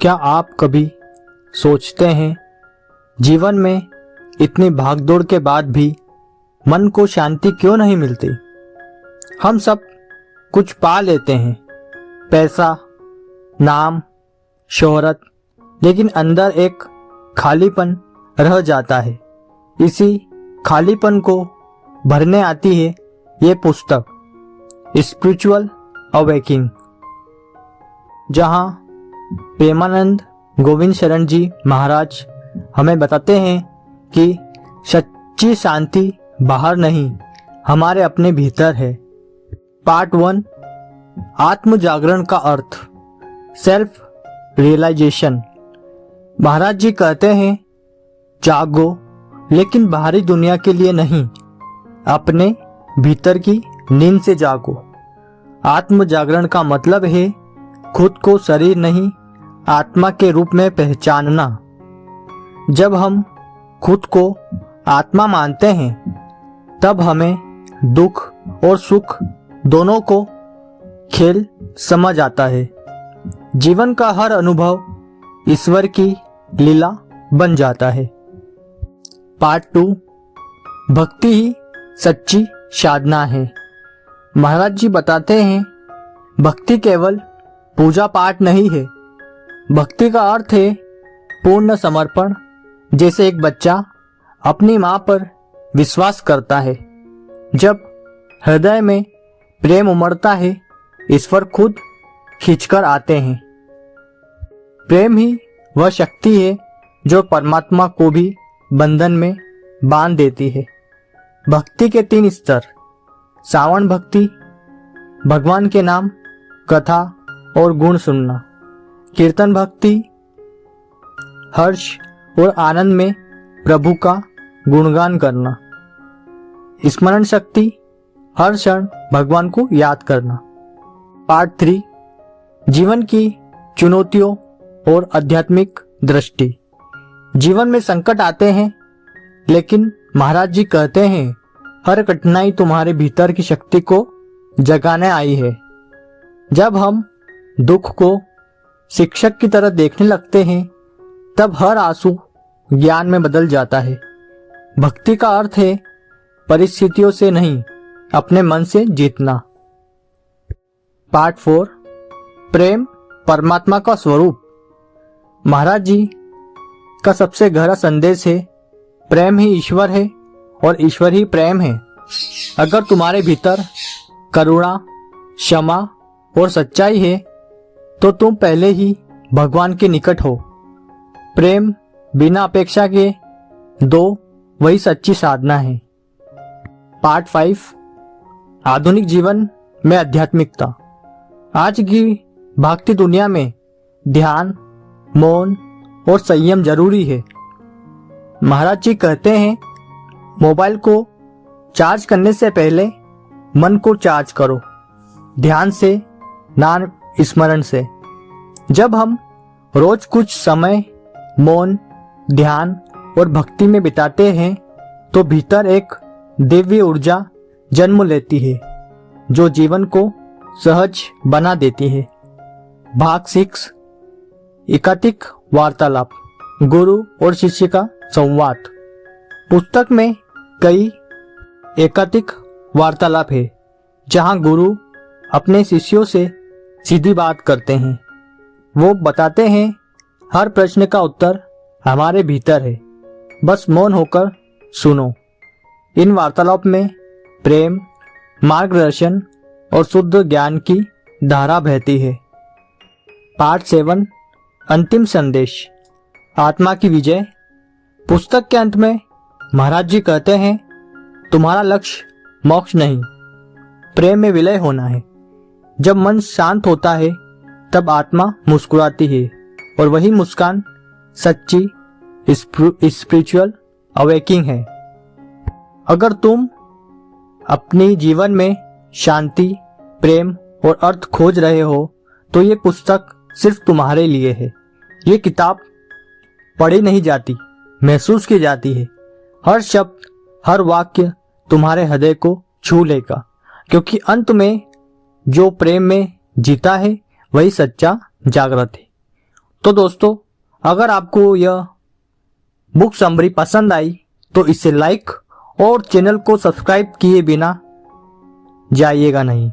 क्या आप कभी सोचते हैं जीवन में इतनी भागदौड़ के बाद भी मन को शांति क्यों नहीं मिलती? हम सब कुछ पा लेते हैं, पैसा, नाम, शोहरत, लेकिन अंदर एक खालीपन रह जाता है। इसी खालीपन को भरने आती है ये पुस्तक स्पिरिचुअल अवेकिंग, जहां प्रेमानंद गोविंद शरण जी महाराज हमें बताते हैं कि सच्ची शांति बाहर नहीं, हमारे अपने भीतर है। पार्ट 1, आत्म जागरण का अर्थ, सेल्फ रियलाइजेशन। महाराज जी कहते हैं, जागो, लेकिन बाहरी दुनिया के लिए नहीं, अपने भीतर की नींद से जागो। आत्म जागरण का मतलब है खुद को शरीर नहीं, आत्मा के रूप में पहचानना। जब हम खुद को आत्मा मानते हैं, तब हमें दुख और सुख दोनों को खेल समझ आता है। जीवन का हर अनुभव ईश्वर की लीला बन जाता है। पार्ट 2, भक्ति ही सच्ची साधना है। महाराज जी बताते हैं, भक्ति केवल पूजा पाठ नहीं है। भक्ति का अर्थ है पूर्ण समर्पण। जैसे एक बच्चा अपनी मां पर विश्वास करता है। जब हृदय में प्रेम उमड़ता है, ईश्वर खुद खींचकर आते हैं। प्रेम ही वह शक्ति है जो परमात्मा को भी बंधन में बांध देती है। भक्ति के 3 स्तर, श्रावण भक्ति, भगवान के नाम, कथा और गुण सुनना। कीर्तन भक्ति, हर्ष और आनंद में प्रभु का गुणगान करना। स्मरण शक्ति, हर क्षण भगवान को याद करना। पार्ट 3, जीवन की चुनौतियों और आध्यात्मिक दृष्टि। जीवन में संकट आते हैं, लेकिन महाराज जी कहते हैं, हर कठिनाई तुम्हारे भीतर की शक्ति को जगाने आई है। जब हम दुख को शिक्षक की तरह देखने लगते हैं, तब हर आंसू ज्ञान में बदल जाता है। भक्ति का अर्थ है परिस्थितियों से नहीं, अपने मन से जीतना। पार्ट 4, प्रेम परमात्मा का स्वरूप। महाराज जी का सबसे गहरा संदेश है, प्रेम ही ईश्वर है और ईश्वर ही प्रेम है। अगर तुम्हारे भीतर करुणा, क्षमा और सच्चाई है, तो तुम पहले ही भगवान के निकट हो। प्रेम बिना अपेक्षा के दो, वही सच्ची साधना है। पार्ट 5, आधुनिक जीवन में आध्यात्मिकता। आज की भागती दुनिया में ध्यान, मौन और संयम जरूरी है। महाराज जी कहते हैं, मोबाइल को चार्ज करने से पहले मन को चार्ज करो, ध्यान से, नाम स्मरण से। जब हम रोज कुछ समय मौन, ध्यान और भक्ति में बिताते हैं, तो भीतर एक दिव्य ऊर्जा जन्म लेती है, जो जीवन को सहज बना देती है। भाग 6, एकांतिक वार्तालाप, गुरु और शिष्य का संवाद। पुस्तक में कई एकांतिक वार्तालाप है, जहां गुरु अपने शिष्यों से सीधी बात करते हैं। वो बताते हैं, हर प्रश्न का उत्तर हमारे भीतर है, बस मौन होकर सुनो। इन वार्तालाप में प्रेम, मार्गदर्शन और शुद्ध ज्ञान की धारा बहती है। पार्ट 7, अंतिम संदेश, आत्मा की विजय। पुस्तक के अंत में महाराज जी कहते हैं, तुम्हारा लक्ष्य मोक्ष नहीं, प्रेम में विलय होना है। जब मन शांत होता है, तब आत्मा मुस्कुराती है, और वही मुस्कान सच्ची स्पिरिचुअल अवेकिंग है। अगर तुम अपने जीवन में शांति, प्रेम और अर्थ खोज रहे हो, तो ये पुस्तक सिर्फ तुम्हारे लिए है। ये किताब पढ़ी नहीं जाती, महसूस की जाती है। हर शब्द, हर वाक्य तुम्हारे हृदय को छू लेगा, क्योंकि अंत में जो प्रेम में जीता है, वही सच्चा जागृत है। तो दोस्तों, अगर आपको यह बुक समरी पसंद आई तो इसे लाइक और चैनल को सब्सक्राइब किए बिना जाइएगा नहीं।